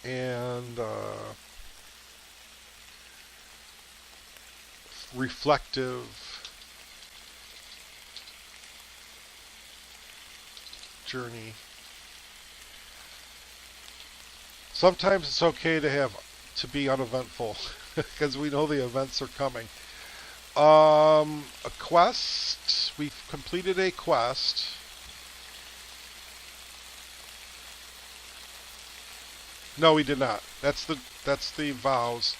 and reflective journey. Sometimes it's okay to be uneventful because we know the events are coming. A quest. We've completed a quest. No, we did not. That's the vows.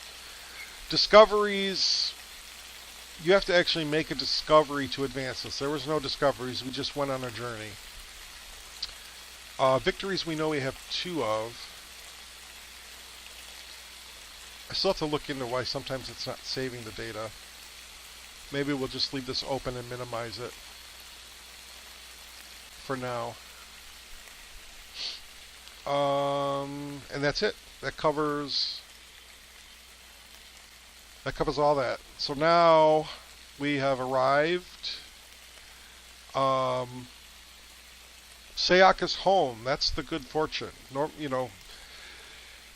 Discoveries. You have to actually make a discovery to advance this. There was no discoveries. We just went on a journey. Victories we know we have 2 of. I still have to look into why sometimes it's not saving the data. Maybe we'll just leave this open and minimize it for now. And that's it. That covers all that. So now we have arrived. Sayak is home. That's the good fortune. You know,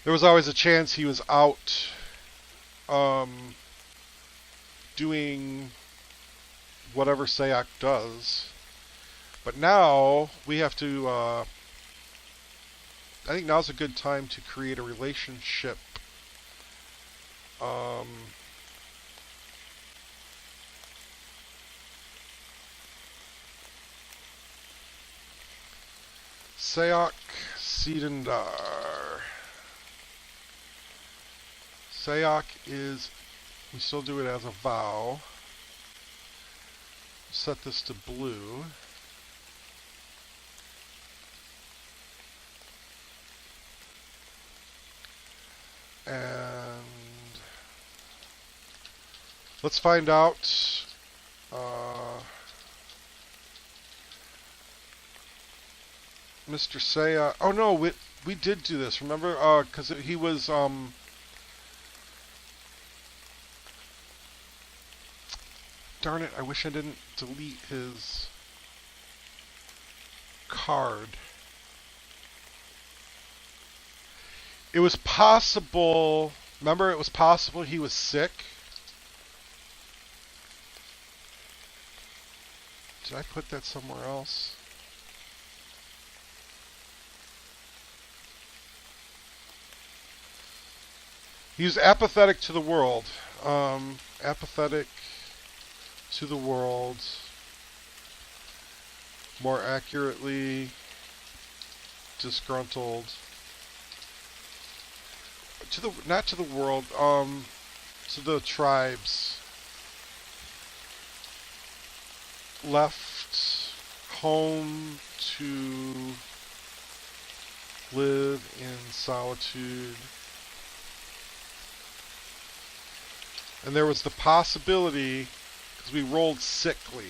there was always a chance he was out doing whatever Sayak does. But now we have to, I think now's a good time to create a relationship. Sayak Sidendar. Sayak is, we still do it as a vow. Set this to blue. And let's find out Mr. Sayak. Oh no, we did do this, remember? Because he was darn it, I wish I didn't delete his card. It was possible, remember it was possible he was sick? Did I put that somewhere else? He was apathetic to the world. Apathetic to the world. More accurately, disgruntled. Not to the world, to the tribes. Left home to live in solitude. And there was the possibility, because we rolled sickly.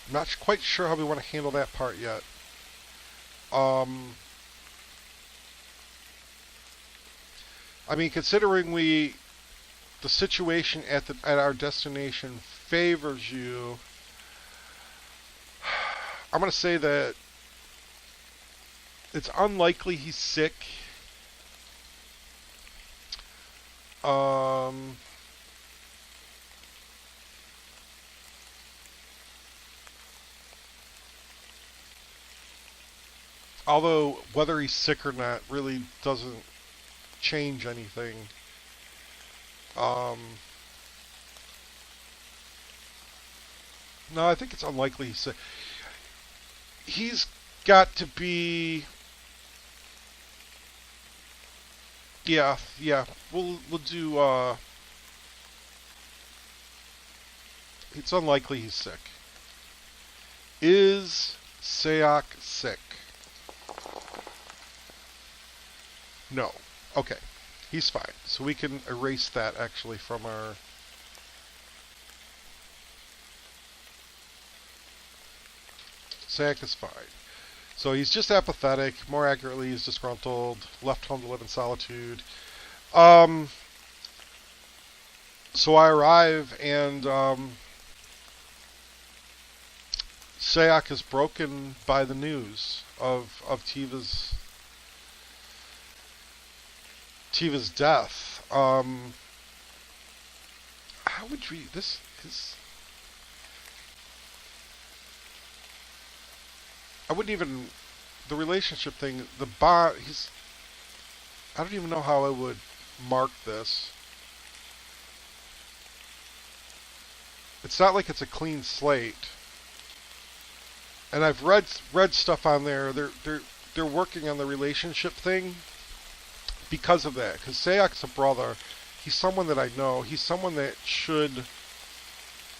I'm not quite sure how we want to handle that part yet. I mean, considering the situation at our destination favors you, I'm going to say that it's unlikely he's sick. Although whether he's sick or not really doesn't change anything. No, I think it's unlikely he's sick. He's got to be. Yeah. We'll do. It's unlikely he's sick. Is Sayak sick? No. Okay. He's fine. So we can erase that actually from our... Sayak is fine. So he's just apathetic. More accurately, he's disgruntled. Left home to live in solitude. So I arrive, and Sayak is broken by the news of Tiva's death. How would we? This is. I wouldn't even the relationship thing. The bond. He's. I don't even know how I would mark this. It's not like it's a clean slate. And I've read stuff on there. They're working on the relationship thing because of that. Because Sayak's a brother. He's someone that I know. He's someone that should,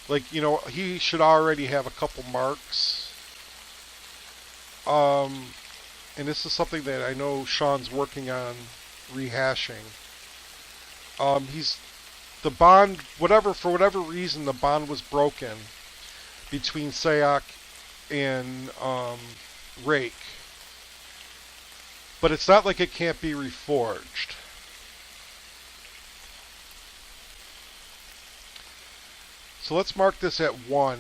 like, he should already have a couple marks. And this is something that I know Sean's working on rehashing. He's the bond, for whatever reason, the bond was broken between Sayak and Reyk. But it's not like it can't be reforged. So let's mark this at 1.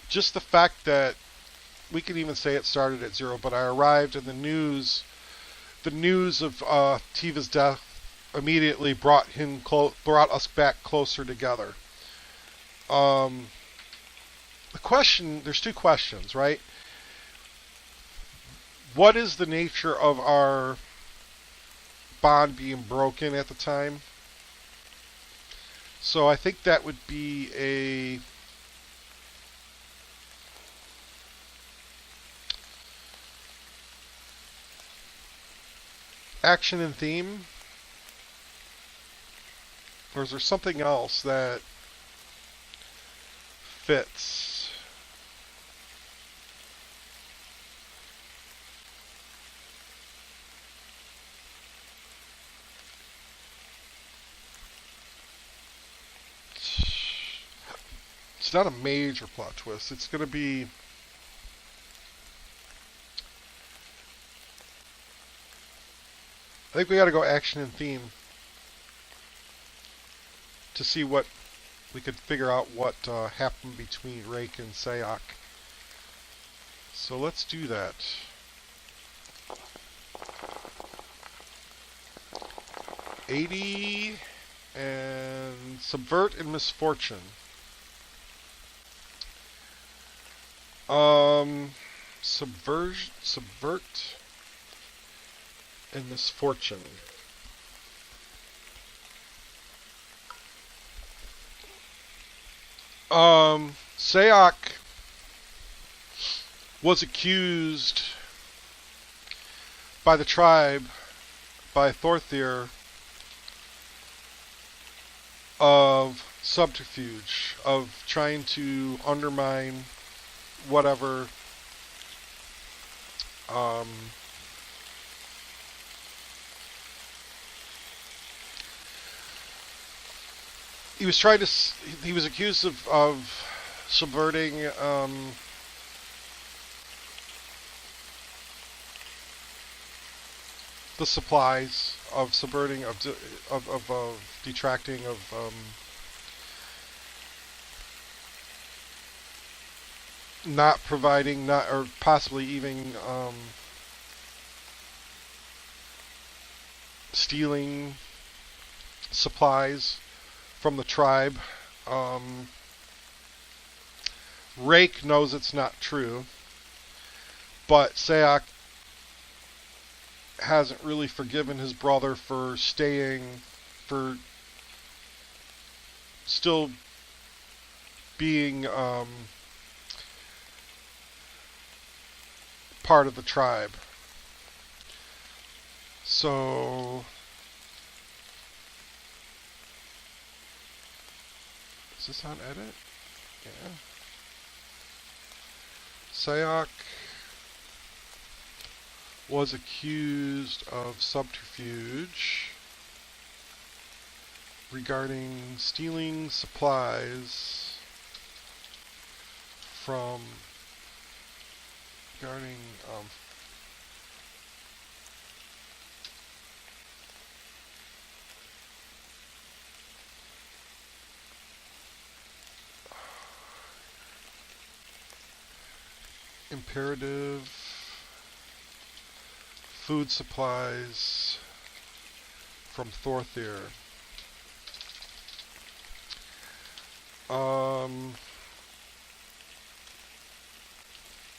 Just the fact that we can even say it started at 0, but I arrived and the news of Tiva's death immediately brought us back closer together. The question, there's 2 questions, right? What is the nature of our bond being broken at the time? So I think that would be a action and theme? Or is there something else that fits? It's not a major plot twist. It's going to be... I think we got to go action and theme to see what we could figure out what happened between Reyk and Sayak. So let's do that. $80 and subvert and misfortune. Subvert and misfortune. Sayak was accused by the tribe, by Thorthir, of subterfuge, of trying to undermine whatever he was accused of subverting the supplies, of subverting, of detracting, of not providing, or possibly even stealing supplies from the tribe. Reyk knows it's not true, but Sayak hasn't really forgiven his brother for still being part of the tribe. So is this on edit? Yeah. Sayak was accused of subterfuge regarding stealing supplies from imperative food supplies from Thorthir.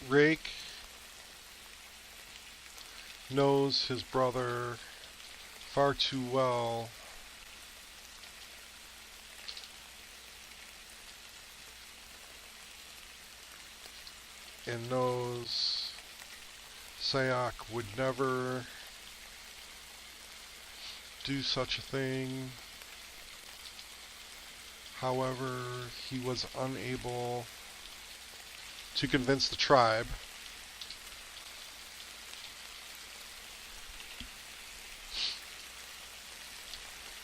Reyk knows his brother far too well and knows Sayak would never do such a thing. However, he was unable to convince the tribe.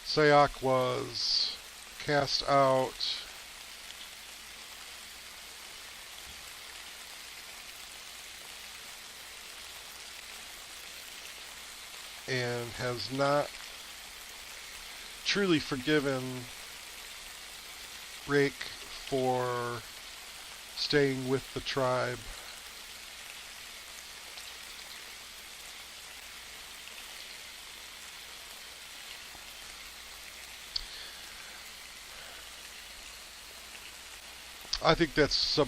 Sayak was cast out and has not truly forgiven Reyk for staying with the tribe. I think that's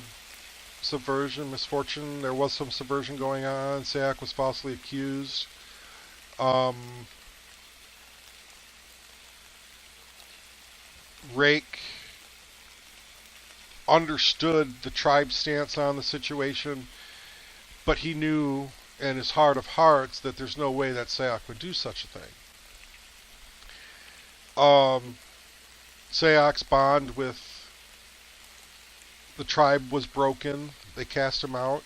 subversion, misfortune. There was some subversion going on. Sayak was falsely accused. Reyk understood the tribe's stance on the situation, but he knew in his heart of hearts that there's no way that Sayak would do such a thing. Sayak's bond with the tribe was broken. They cast him out,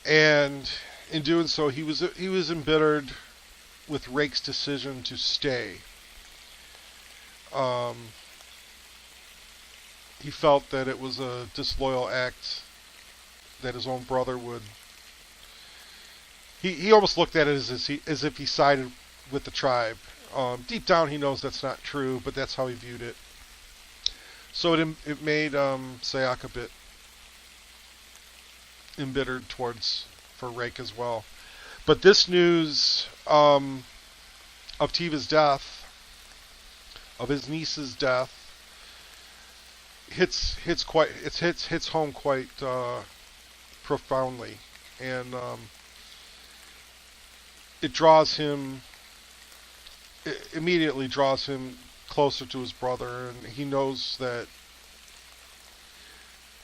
and in doing so, he was embittered with Reyk's decision to stay. He felt that it was a disloyal act that his own brother would. He almost looked at it as if he sided with the tribe. Deep down, he knows that's not true, but that's how he viewed it. So it made Sayak a bit embittered for Reyk as well. But this news of Tiva's death, of his niece's death, hits home quite profoundly, and it immediately draws him closer to his brother, and he knows that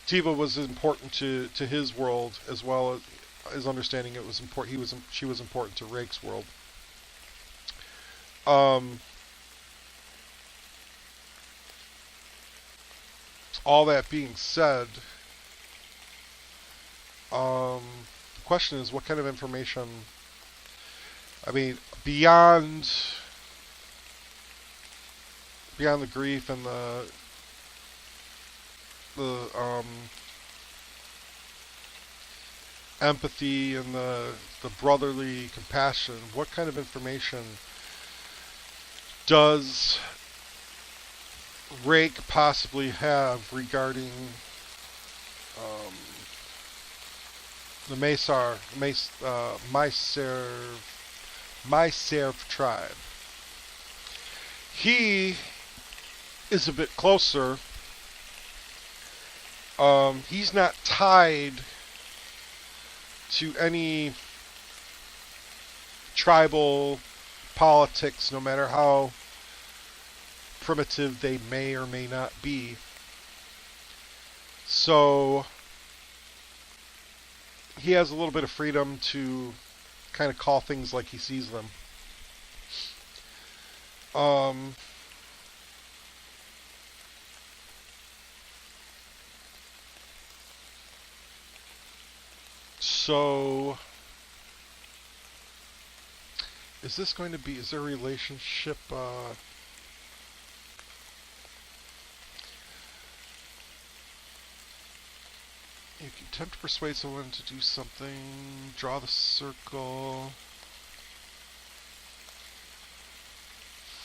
Tiva was important to his world as well as his understanding. It was important. She was important to Reyk's world. All that being said, the question is, what kind of information? I mean, beyond the grief and the empathy and the brotherly compassion, what kind of information does Reyk possibly have regarding the Myserv tribe? He is a bit closer. He's not tied to any tribal politics, no matter how primitive they may or may not be. So he has a little bit of freedom to kind of call things like he sees them. So is there a relationship, you can attempt to persuade someone to do something, draw the circle,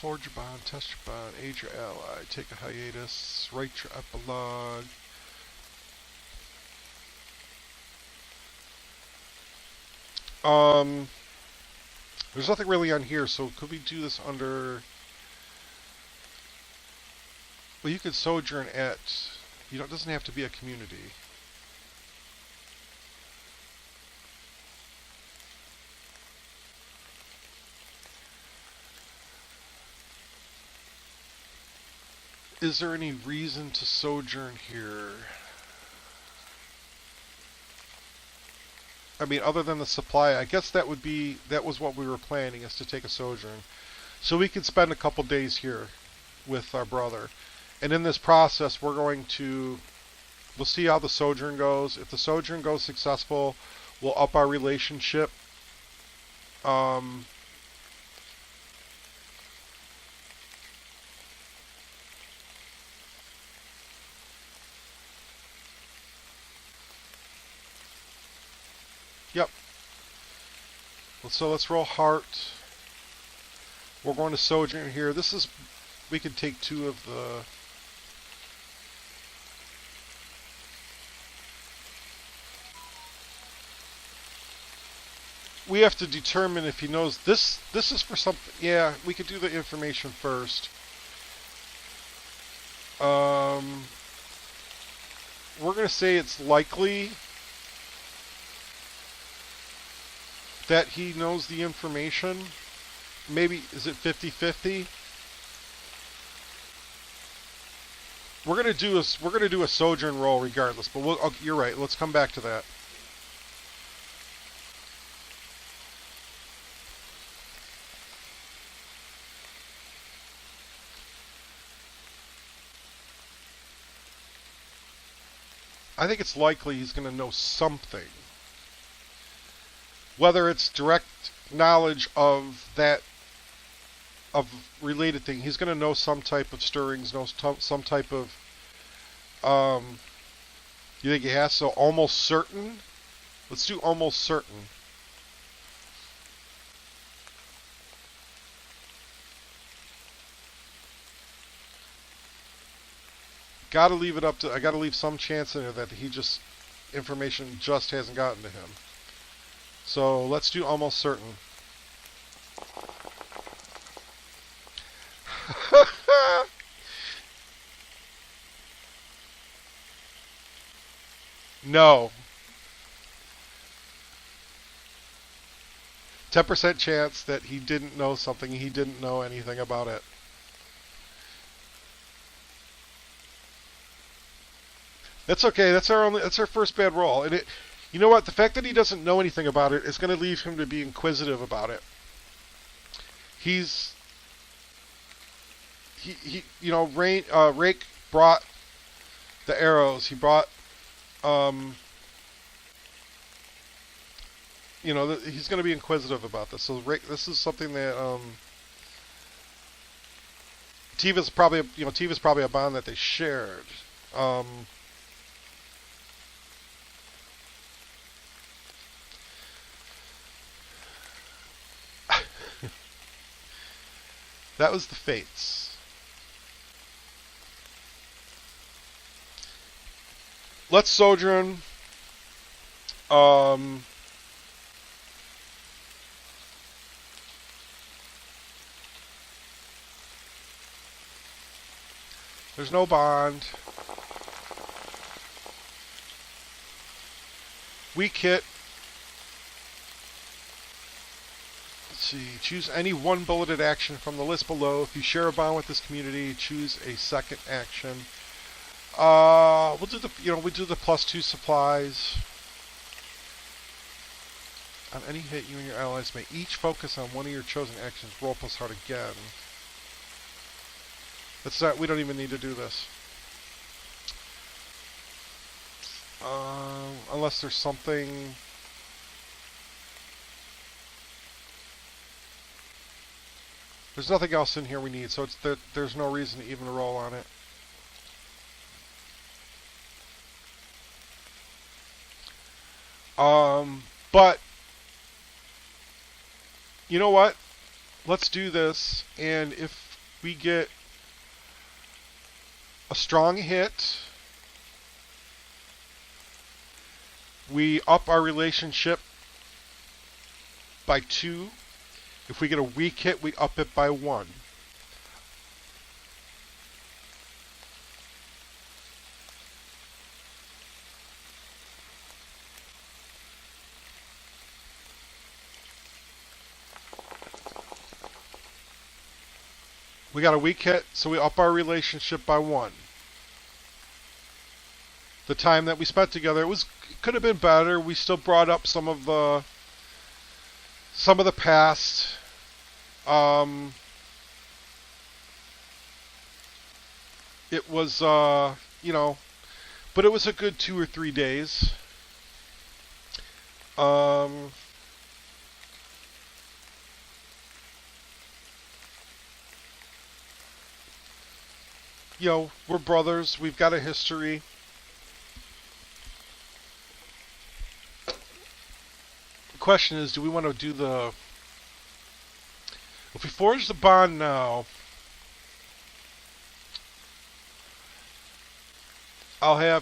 forge your bond, test your bond, aid your ally, take a hiatus, write your epilogue. Um, there's nothing really on here, so could we do this under... Well, you could sojourn at... It doesn't have to be a community. Is there any reason to sojourn here? I mean, other than the supply, I guess that was what we were planning, is to take a sojourn. So we could spend a couple days here with our brother. And in this process, we'll see how the sojourn goes. If the sojourn goes successful, we'll up our relationship. Yep. So let's roll heart. We're going to sojourn here. We could take 2 of the... We have to determine if he knows this is for something. Yeah, we could do the information first. We're going to say it's likely that he knows the information. Maybe, is it 50-50? We're gonna do a sojourn roll regardless, but you're right. Let's come back to that. I think it's likely he's gonna know something. Whether it's direct knowledge of related thing, he's going to know some type of stirrings, some type of. You think he has? So almost certain. Let's do almost certain. Got to leave it up to. I got to leave some chance in there that information just hasn't gotten to him. So let's do almost certain. No. 10% chance that he didn't know something. He didn't know anything about it. That's okay. That's our first bad roll. And you know what? The fact that he doesn't know anything about it is going to leave him to be inquisitive about it. Reyk brought the arrows. He brought, he's going to be inquisitive about this. So Reyk, this is something that Tiva's probably a bond that they shared. That was the fates. Let's sojourn. There's no bond. Weak hit. Let's see. Choose any one bulleted action from the list below. If you share a bond with this community, choose a second action. We'll do the +2 supplies. On any hit, you and your allies may each focus on one of your chosen actions. Roll plus heart again. We don't even need to do this. Unless there's something. There's nothing else in here we need, so there's no reason to even roll on it. But you know what? Let's do this, and if we get a strong hit, we up our relationship by 2. If we get a weak hit, we up it by 1. We got a weak hit, so we up our relationship by 1. The time that we spent together, it could have been better. We still brought up some of the past. It was you know, but it was a good 2 or 3 days. You know, we're brothers. We've got a history. The question is, do we want to do the... If we forge the bond now, I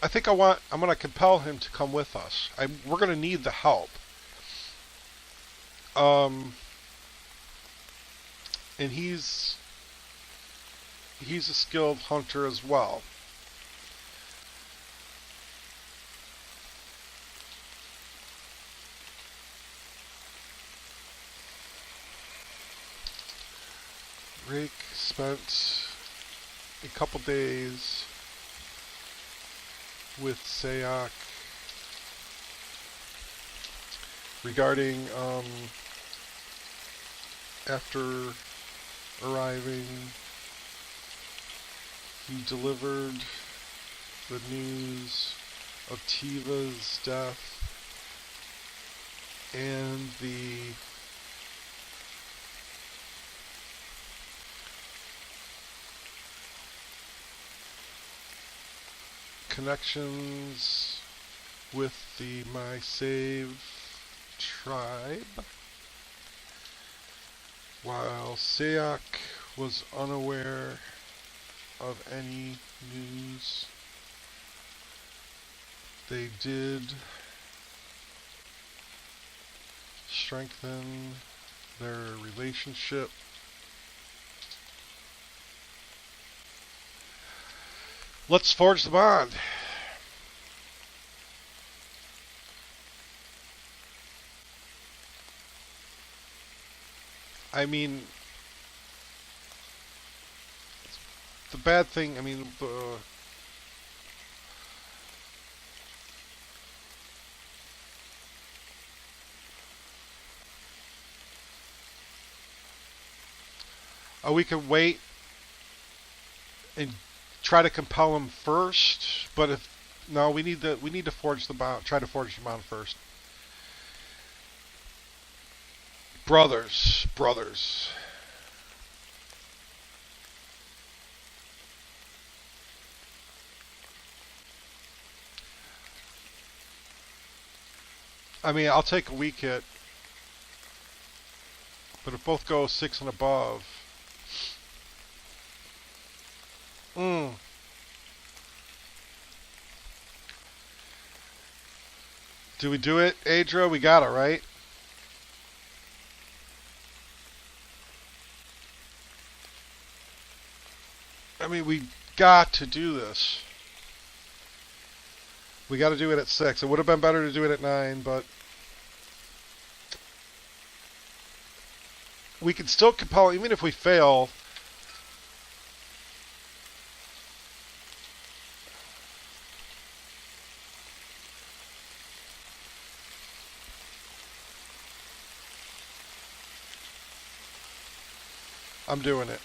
think I'm going to compel him to come with us. We're going to need the help. And he's a skilled hunter as well. Reyk spent a couple days with Sayak regarding after arriving, he delivered the news of Tiva's death and the connections with the My Save tribe, while Sayak was unaware of any news. They did strengthen their relationship. Let's forge the bond. I mean, the bad thing, I mean, we could wait and try to compel him first, but if no, we need to forge the bond. Try to forge the bond first. Brothers. I mean, I'll take a weak hit, but if both go 6 and above. Do we do it, Adra? We got it, right? I mean, we got to do this. We got to do it at 6. It would have been better to do it at 9, but we can still compel, even if we fail. I'm doing it.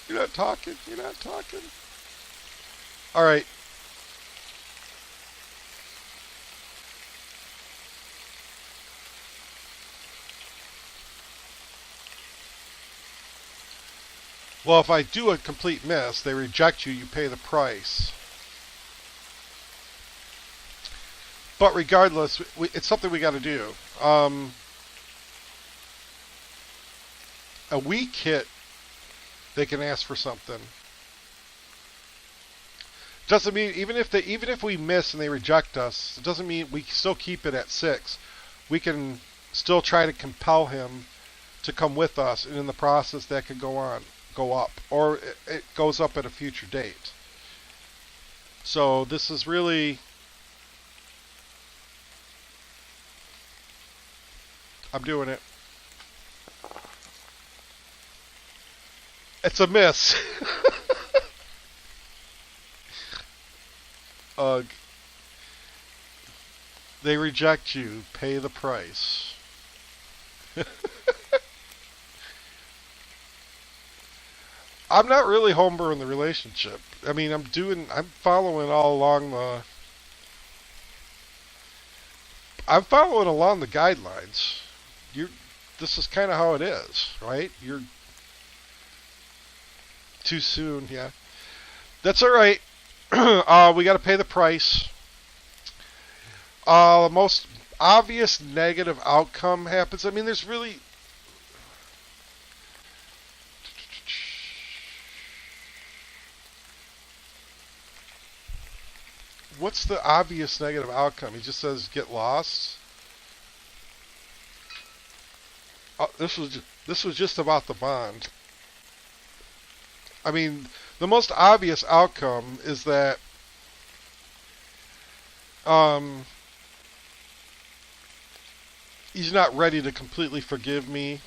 You're not talking. All right. Well, if I do a complete miss, they reject you, you pay the price. But regardless, it's something we got to do. A weak hit, they can ask for something. Doesn't mean even if we miss and they reject us, it doesn't mean we still keep it at 6. we can still try to compel him to come with us, and in the process that could go up, or it goes up at a future date. So this is really, I'm doing it. It's a miss. Ugh. They reject you. Pay the price. I'm not really homebrewing the relationship. I mean, I'm following all along I'm following along the guidelines. This is kind of how it is, right? You're too soon, yeah. That's all right. We got to pay the price. The most obvious negative outcome happens. I mean, there's really... What's the obvious negative outcome? He just says, get lost. Oh, this was just about the bond. I mean, the most obvious outcome is that he's not ready to completely forgive me.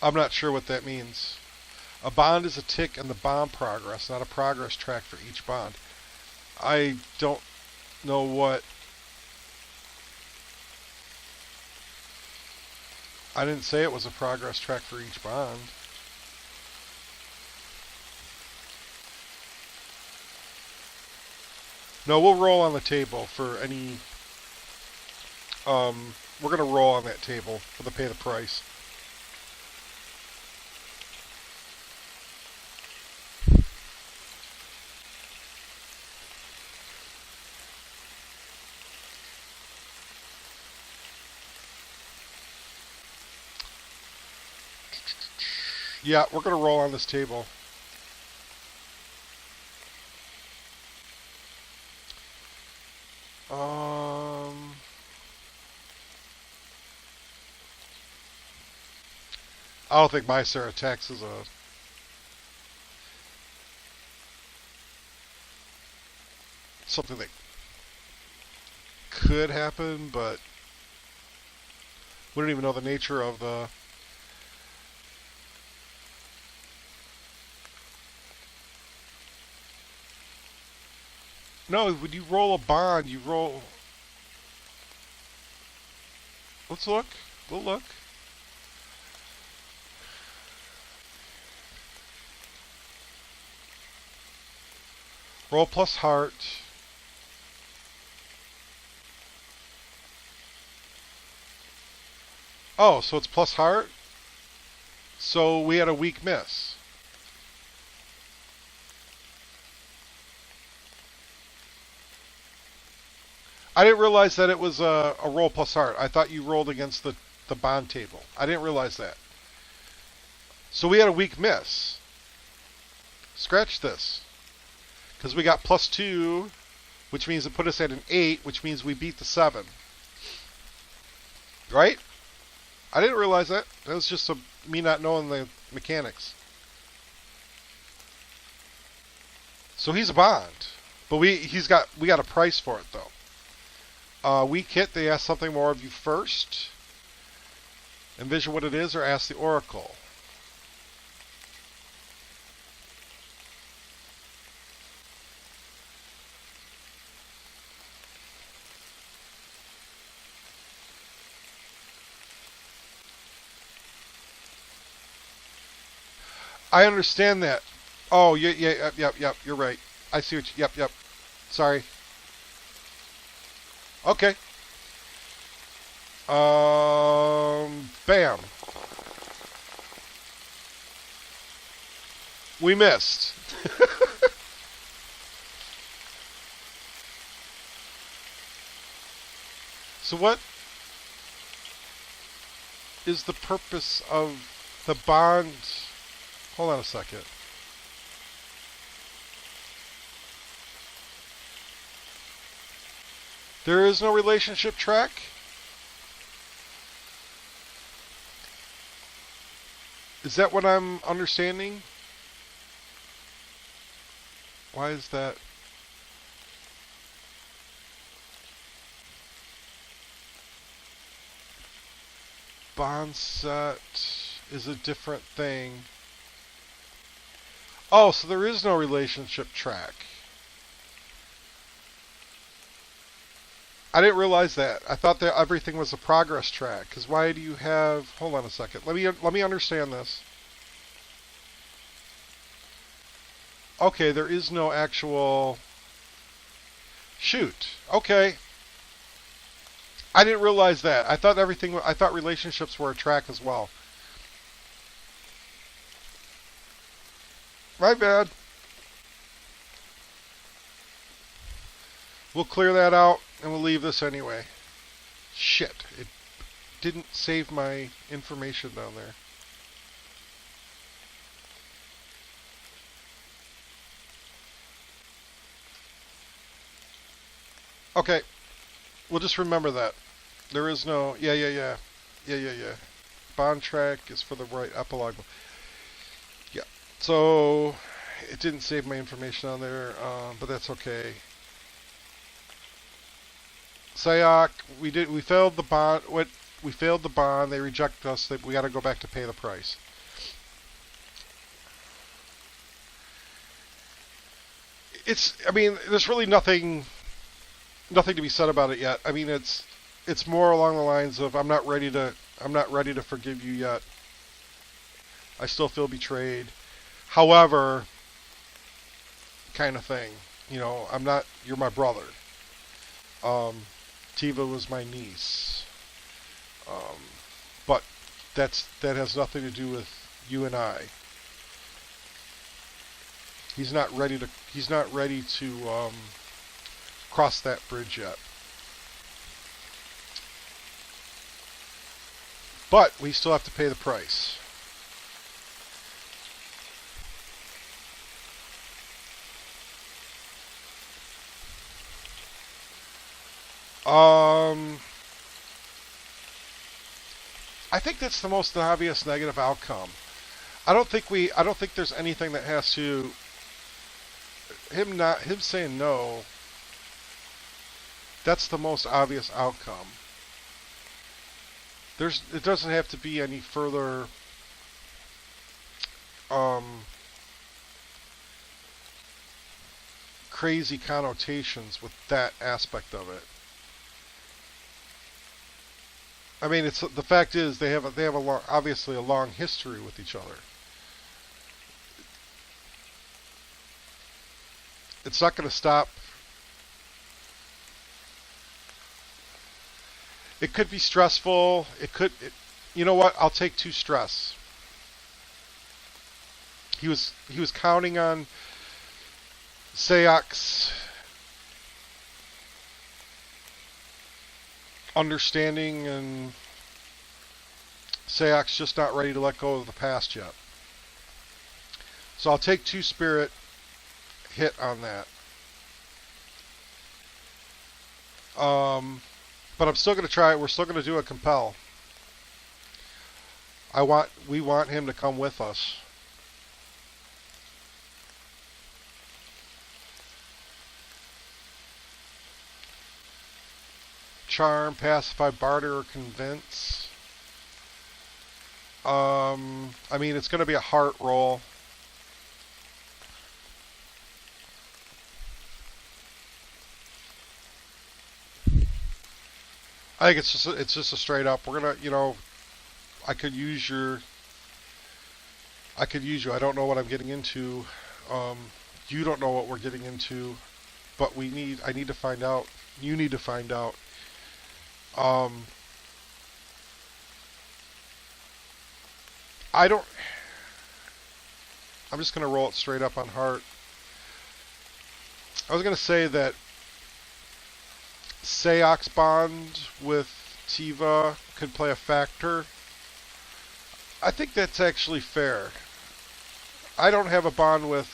I'm not sure what that means. A bond is a tick in the bond progress, not a progress track for each bond. I don't know what... I didn't say it was a progress track for each bond. No, we'll roll on the table for any... we're going to roll on that table for the pay the price. Yeah, we're going to roll on this table. I don't think my Sarah Tax is something that could happen, but we don't even know the nature of the... No, when you roll a bond, you roll... Let's look. We'll look. Roll plus heart. Oh, so it's plus heart? So we had a weak miss. I didn't realize that it was a roll plus heart. I thought you rolled against the bond table. I didn't realize that. So we had a weak miss. Scratch this. Because we got plus 2, which means it put us at an 8, which means we beat the 7. Right? I didn't realize that. That was just me not knowing the mechanics. So he's a bond. But we got a price for it, though. Weak hit, they ask something more of you first. Envision what it is or ask the Oracle. I understand that. Oh, yeah, yep, you're right. I see what you, yep. Sorry. Okay. Bam. We missed. So what is the purpose of the bond? Hold on a second. There is no relationship track? Is that what I'm understanding? Why is that? Bond set is a different thing. Oh, so there is no relationship track. I didn't realize that. I thought that everything was a progress track. Because why do you have... Hold on a second. Let me understand this. Okay, there is no actual... Shoot. Okay. I didn't realize that. I thought relationships were a track as well. My bad. We'll clear that out and we'll leave this anyway. Shit. It didn't save my information down there. Okay. We'll just remember that. There is no... Yeah. Bond track is for the right epilogue. Yeah. So, it didn't save my information on there, but that's okay. Sayok, we failed the bond. We failed the bond. They reject us. We got to go back to pay the price. I mean, there's really nothing to be said about it yet. I mean, it's more along the lines of I'm not ready to forgive you yet. I still feel betrayed. However, kind of thing. You know, you're my brother. Tiva was my niece. But that has nothing to do with you and I. He's not ready to cross that bridge yet. But we still have to pay the price. I think that's the most obvious negative outcome. I don't think there's anything that has to him saying no. That's the most obvious outcome. It doesn't have to be any further crazy connotations with that aspect of it. I mean, the fact is they have obviously a long history with each other. It's not going to stop. It could be stressful. You know what? I'll take 2 stress. He was counting on Sayok's understanding, and Sayok's just not ready to let go of the past yet. So I'll take 2 spirit hit on that. But I'm still going to try it. We're still going to do a compel. We want him to come with us. Charm, pacify, barter, or convince. I mean, it's going to be a heart roll. I think it's just a straight up. We're gonna, you know, I could use you. I don't know what I'm getting into. You don't know what we're getting into, but I need to find out. You need to find out. I'm just gonna roll it straight up on heart. I was gonna say that Sayok's bond with Tiva could play a factor. I think that's actually fair. I don't have a bond with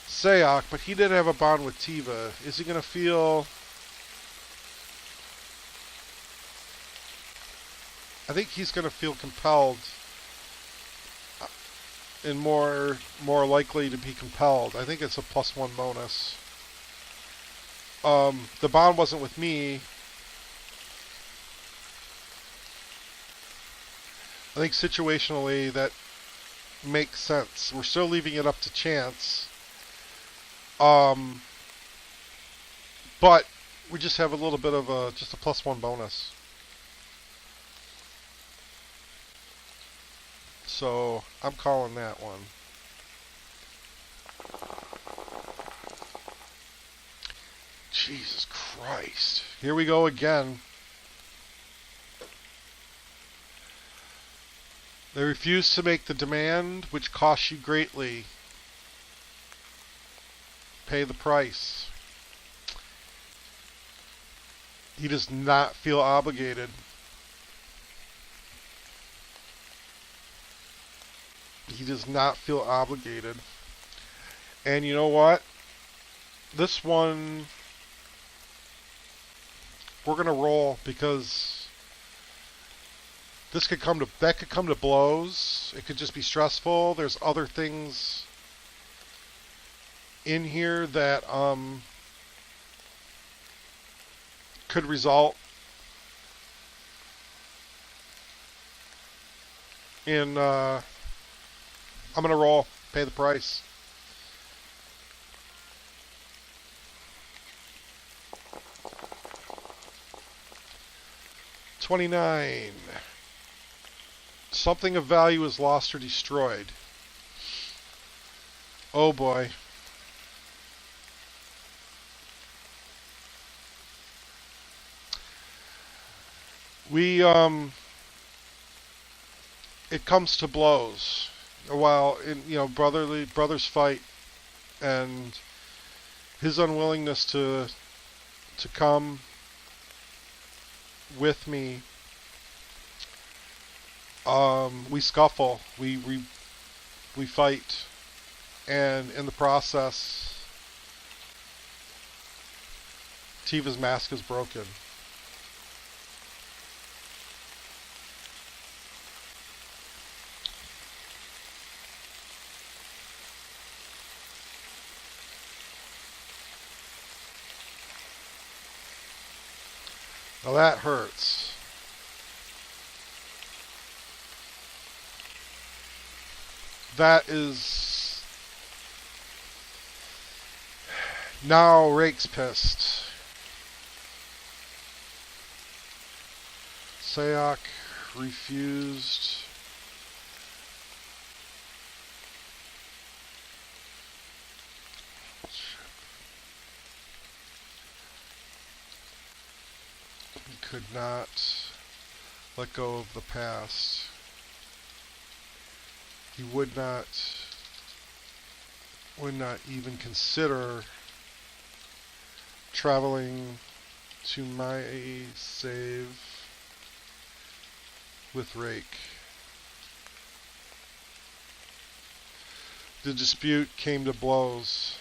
Sayok, but he did have a bond with Tiva. Is he going to feel I think he's going to feel compelled and more likely to be compelled. I think it's a +1 bonus. The bond wasn't with me. I think situationally that makes sense. We're still leaving it up to chance. But we just have a little bit of just a +1 bonus. So I'm calling that one. Jesus Christ. Here we go again. They refuse to make the demand, which costs you greatly. Pay the price. He does not feel obligated. He does not feel obligated. And you know what? This one, we're going to roll because that could come to blows. It could just be stressful. There's other things in here that could result in I'm going to roll, pay the price. $29. Something of value is lost or destroyed. Oh boy. It comes to blows. While brothers fight, and his unwillingness to come with me, we scuffle, we fight, and in the process, Tiva's mask is broken. Now that hurts. That is... Now Reyk's pissed. Sayok refused. Could not let go of the past. He would not even consider traveling to my save with Reyk. The dispute came to blows,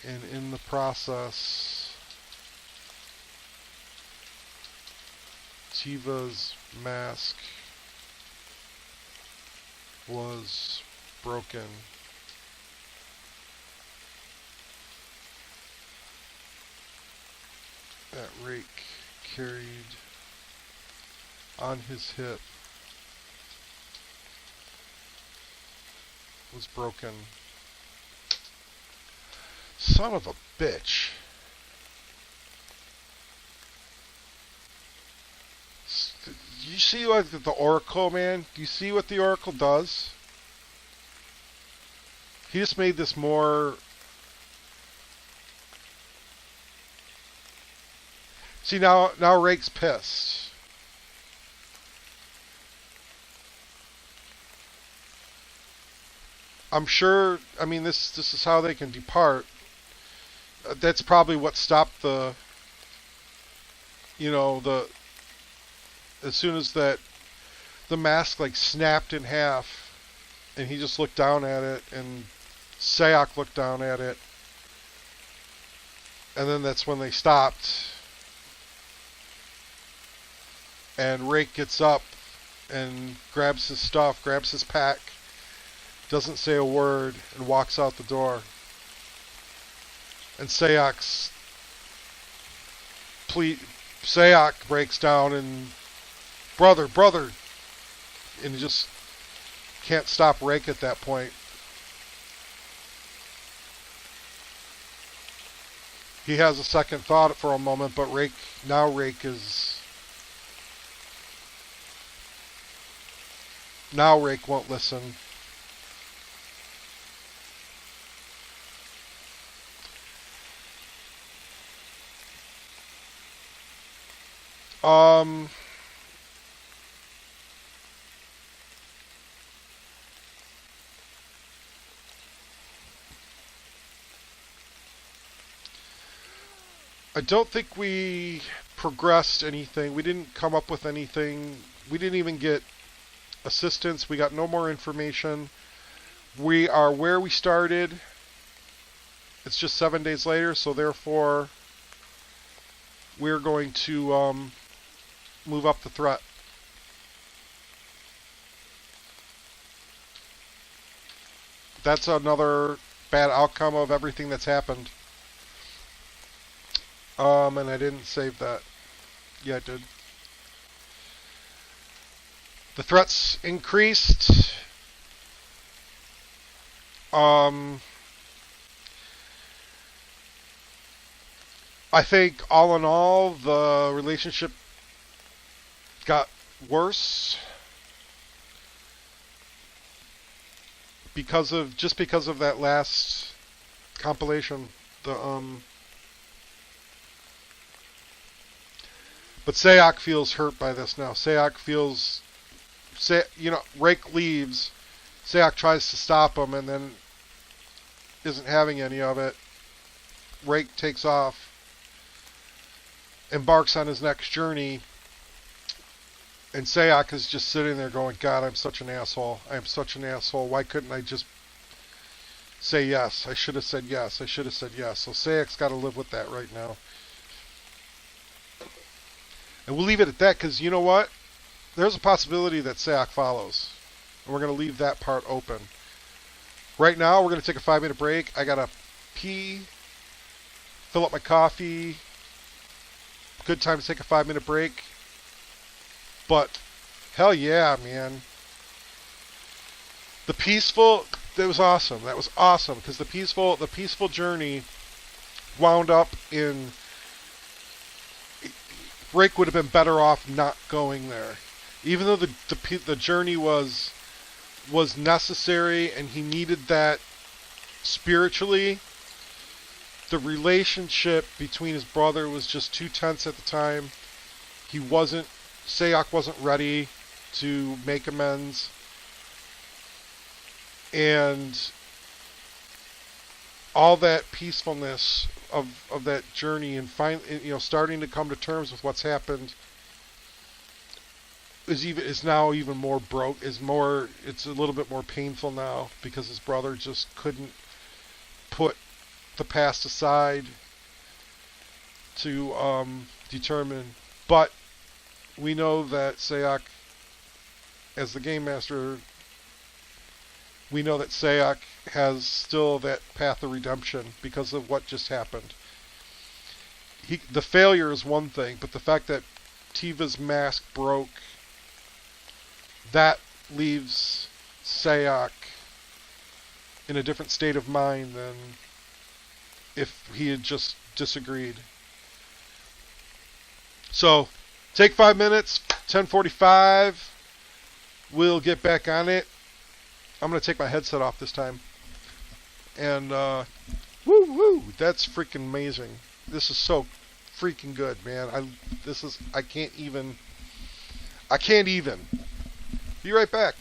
and in the process, Tiva's mask was broken. That Reyk carried on his hip was broken. Son of a bitch. You see what the Oracle, man? Do you see what the Oracle does? He just made this more... See, now Reyk's pissed. I'm sure, I mean, this is how they can depart. That's probably what stopped the... As soon as the mask like snapped in half, and he just looked down at it, and Sayok looked down at it, and then that's when they stopped. And Reyk gets up and grabs his stuff, grabs his pack, doesn't say a word, and walks out the door. And Sayok breaks down and, brother, and he just can't stop Reyk at that point. He has a second thought for a moment, but Reyk won't listen. I don't think we progressed anything. We didn't come up with anything. We didn't even get assistance. We got no more information. We are where we started. It's just 7 days later, so therefore we're going to move up the threat. That's another bad outcome of everything that's happened. And I didn't save that. Yeah, I did. The threats increased. I think all in all, the relationship got worse because of that last compilation. But Sayok feels hurt by this now. Reyk leaves. Sayok tries to stop him and then isn't having any of it. Reyk takes off, embarks on his next journey, and Sayok is just sitting there going, God, I'm such an asshole. I am such an asshole. Why couldn't I just say yes? I should have said yes. I should have said yes. So Sayok's got to live with that right now. And we'll leave it at that because you know what? There's a possibility that Sayok follows. And we're going to leave that part open. Right now, we're going to take a 5-minute break. I got to pee, fill up my coffee. Good time to take a 5-minute break. But, hell yeah, man. That was awesome. That was awesome because the peaceful journey wound up in... Reyk would have been better off not going there. Even though the journey was necessary and he needed that spiritually, the relationship between his brother was just too tense at the time. Sayok wasn't ready to make amends. And all that peacefulness of that journey and finally, starting to come to terms with what's happened is now even more broke. It's a little bit more painful now because his brother just couldn't put the past aside to determine. But we know that Sayok, as the game master, we know that Sayok has still that path of redemption because of what just happened. The failure is one thing, but the fact that Tiva's mask broke, that leaves Sayok in a different state of mind than if he had just disagreed. So, take 5 minutes, 10:45. We'll get back on it. I'm going to take my headset off this time. And, that's freaking amazing. This is so freaking good, man. I can't even. Be right back.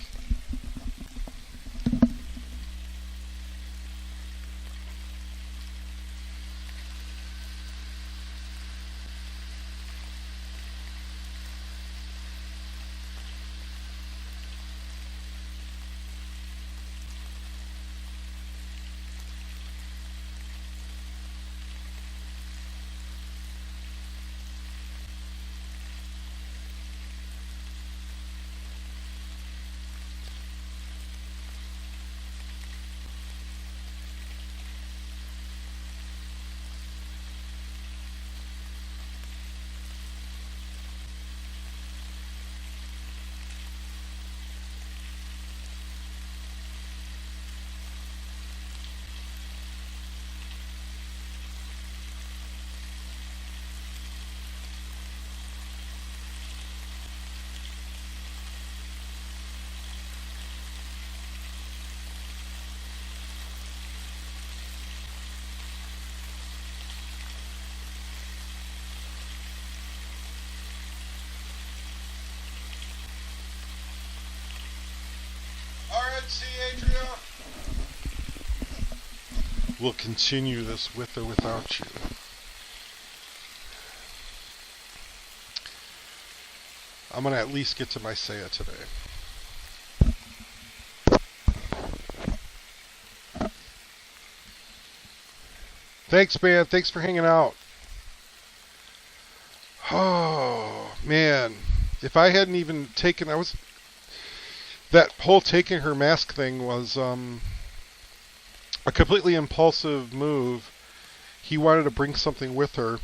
We'll continue this with or without you. I'm going to at least get to my Saya today. Thanks, man. Thanks for hanging out. Oh, man. If I hadn't even taken... That whole taking her mask thing was a completely impulsive move. He wanted to bring something with her.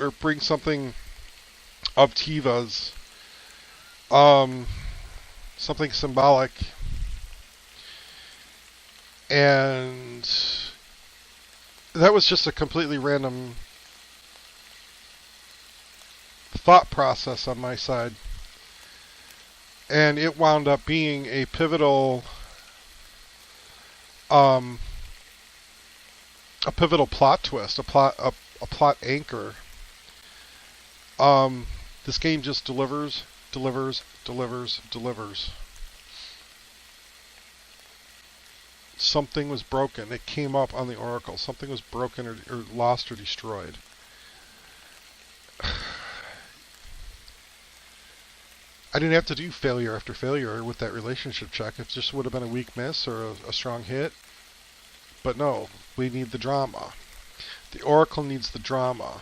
Or bring something of Tiva's. Something symbolic. And that was just a completely random thought process on my side. And it wound up being a pivotal plot twist, a plot anchor. This game just delivers. Something was broken. It came up on the Oracle. Something was broken or lost or destroyed. I didn't have to do failure after failure with that relationship check. It just would have been a weak miss or a strong hit. But no, we need the drama. The Oracle needs the drama.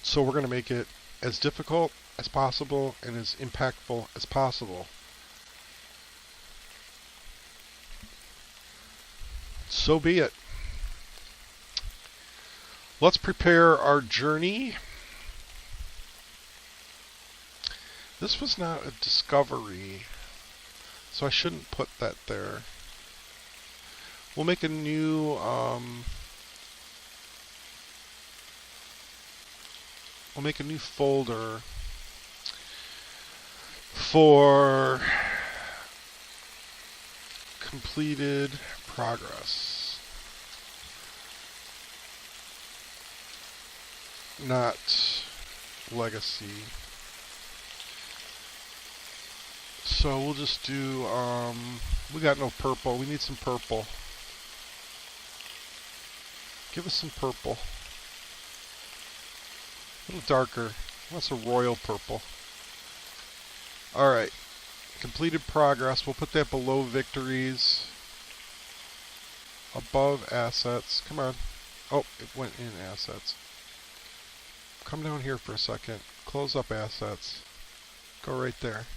So we're going to make it as difficult as possible and as impactful as possible. So be it. Let's prepare our journey. This was not a discovery, so I shouldn't put that there. We'll make a new folder for completed progress. Not legacy. So we'll just do, we got no purple. We need some purple. Give us some purple. A little darker. That's a royal purple. Alright. Completed progress. We'll put that below victories. Above assets. Come on. Oh, it went in assets. Come down here for a second. Close up assets. Go right there.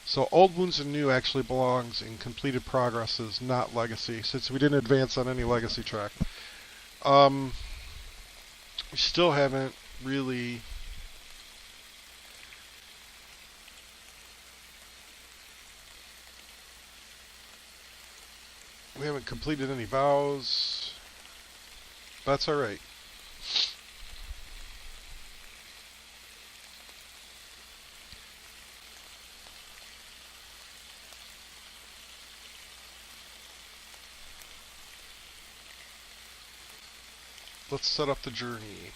So old wounds and new actually belongs in completed progresses, not legacy, since we didn't advance on any legacy track. We still haven't really completed any vows. That's alright. Let's set up the journey.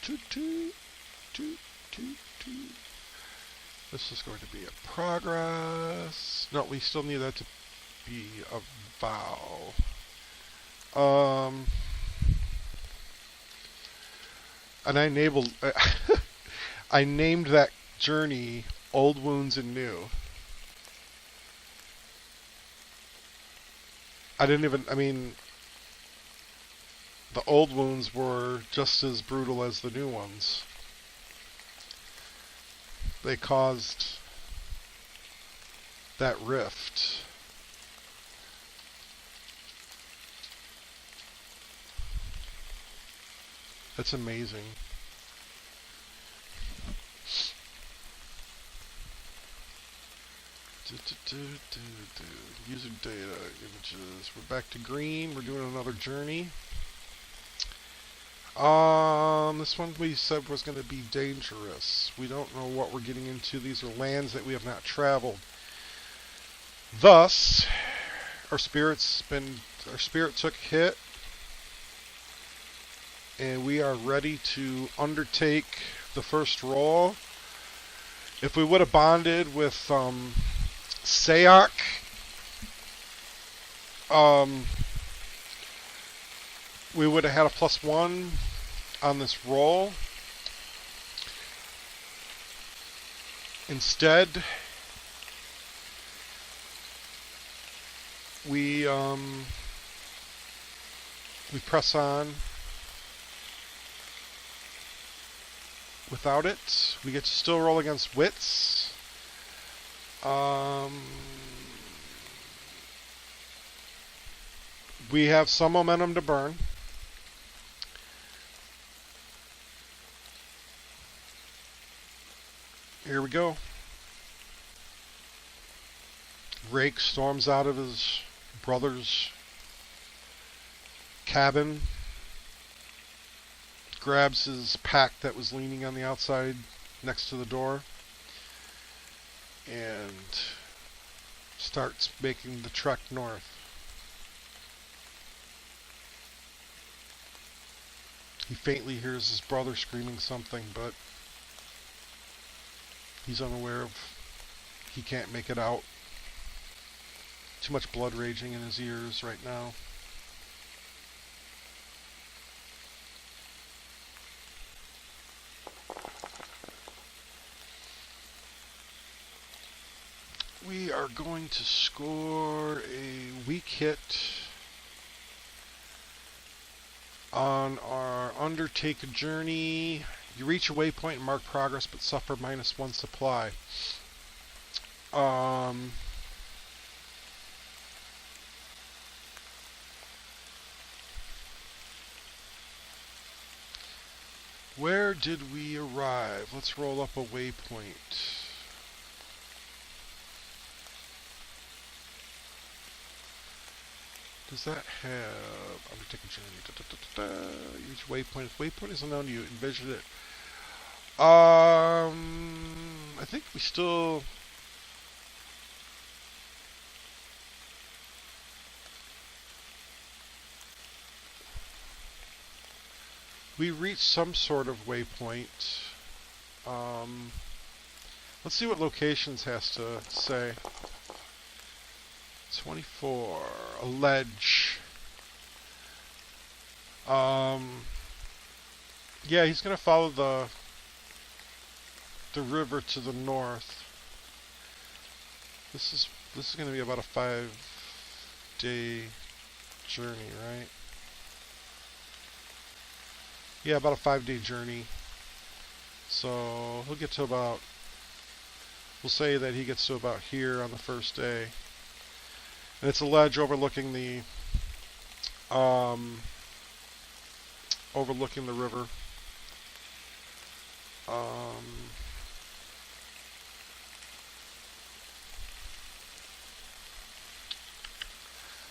Toot, toot, toot, toot, toot. This is going to be a progress. No, we still need that to be a vow. And I enabled. I named that journey Old Wounds and New. The old wounds were just as brutal as the new ones. They caused that rift. That's amazing. User data, images. We're back to green. We're doing another journey. This one we said was going to be dangerous. We don't know what we're getting into. These are lands that we have not traveled. Thus, our spirit took a hit, and we are ready to undertake the first roll If we would have bonded with Sayok, um, we would have had a +1 on this roll. Instead, we press on without it. We get to still roll against wits. We have some momentum to burn. Here we go. Reyk storms out of his brother's cabin, grabs his pack that was leaning on the outside next to the door, and starts making the trek north. He faintly hears his brother screaming something, but he's unaware of, he can't make it out. Too much blood raging in his ears right now. We are going to score a weak hit on our undertake a journey. You reach a waypoint and mark progress, but suffer -1 supply. Where did we arrive? Let's roll up a waypoint. Does that have undertake a journey? Each waypoint. If waypoint is unknown to you, envision it. I think we still. We reached some sort of waypoint. Let's see what locations has to say. 24, a ledge. Yeah, he's gonna follow the river to the north. This is gonna be about a 5-day journey, right? Yeah, about a 5-day journey. So he'll get to about, we'll say that he gets to about here on the first day. And it's a ledge overlooking the river. I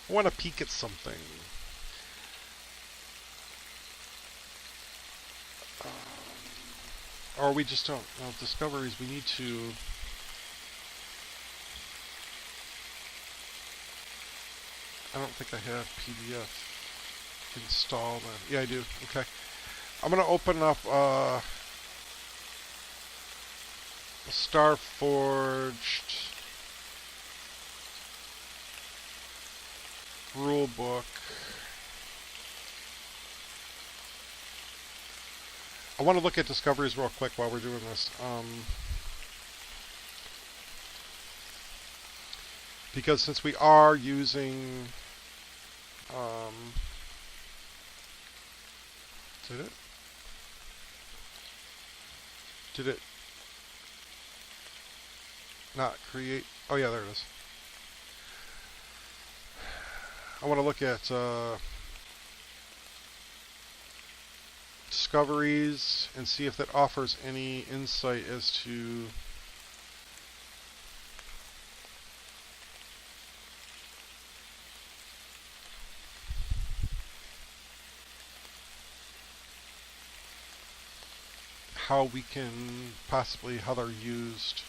want to peek at something. Or we just don't. Well, discoveries, we need to. I don't think I have PDF installed. Yeah, I do. Okay. I'm going to open up a Starforged rule book. I want to look at discoveries real quick while we're doing this. Because since we are using... Did it not create? Oh yeah, there it is. I want to look at discoveries and see if that offers any insight as to how we can possibly, how they're used.